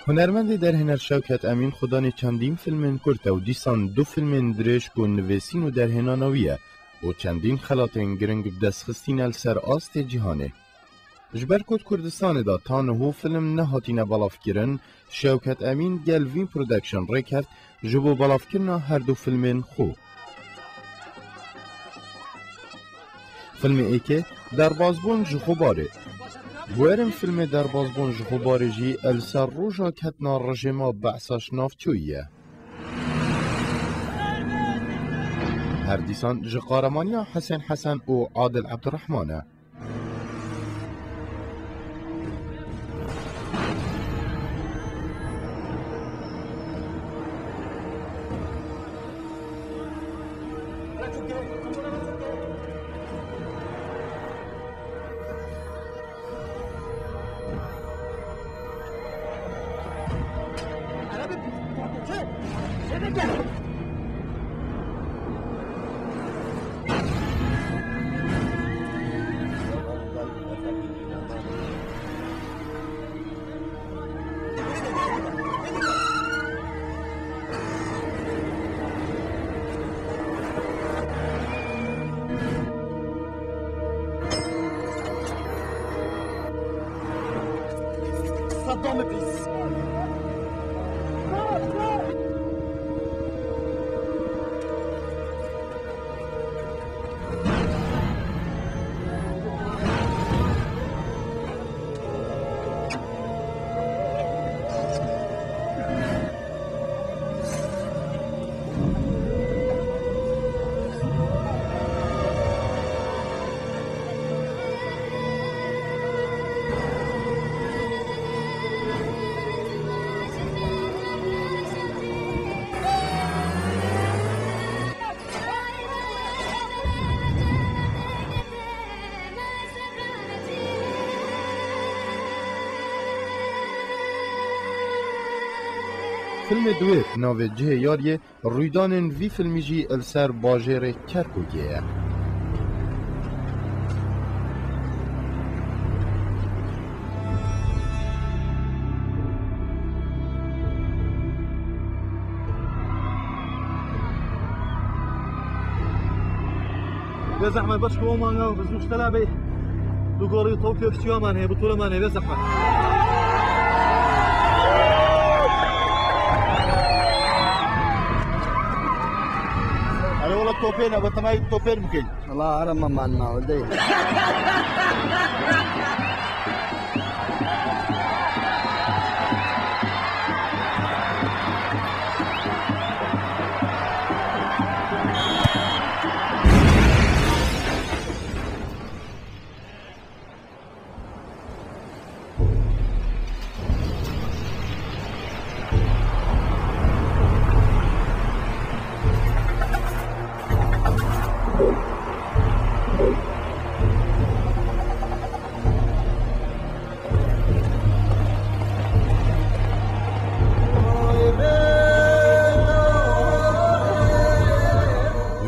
هنرمند در هنر شوکت امین خودان چندین فیلم کرده و دیسان 2 فیلم درشک و نویسین و در هنانویه و چندین خلاتین گرنگ بدستخستین السر آست جهانه. جبر کد کردستان دا تانهو فیلم نهاتین بلافکرن شوکت امین گلوین پرودکشن ریکرد جبو بلافکرنا هر 2 فیلم خو. فیلم ایکه در بازبون جخوباره. بوارم فیلم در بازبون جخوباره جی السر روژا کتنا رژیما بعثاش نافچویه. هر دیسان جقارمانیا حسن و عادل عبدالرحمانه. Dans le bis. فیلم دوی ناو جه یاریه رویدانن وی فیلمی جی السر باجر کرکوگیه. يا زحمة بس كمان ما بزوج تلعبي دو قاري طوكيو في يوم أنا بطولة ما أنا يا زحمة أنا والله توبين أبغى تماي توبين ممكن والله أنا ما معنا ولدي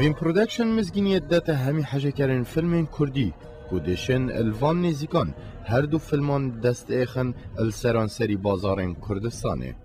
وین پرودکشن مزگینیت داته همی حاجه کردن فیلم کردی کودشن الوان نزیکان هر 2 فیلمان دست ایخن السرانسری بازارن کردستانه.